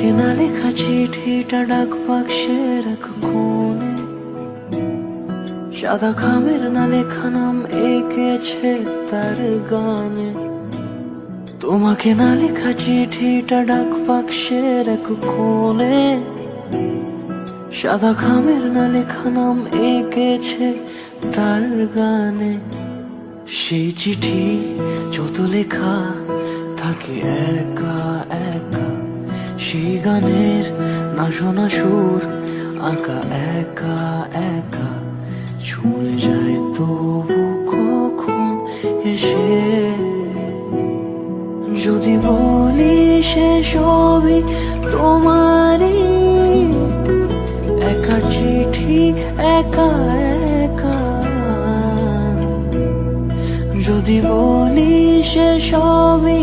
তোমাকে না লেখা চিঠিটা ডাক বাক্সের এক কোণে, সাদা খামের না লেখা নাম এঁকেছে তার গানে। তোমাকে না লেখা চিঠিটা ডাক বাক্সের এক কোণে, সাদা খামের না লেখা নাম এঁকেছে তার গানে। সেই চিঠি যত লেখা থাকে একা একা, সেই গানের না শোনা সুর আঁকা একা একা, ছুঁয়ে যায় তবু কখন এসে। যদি বলি সে সবই তোমারই, একা চিঠি একা একা। যদি বলি সে সবই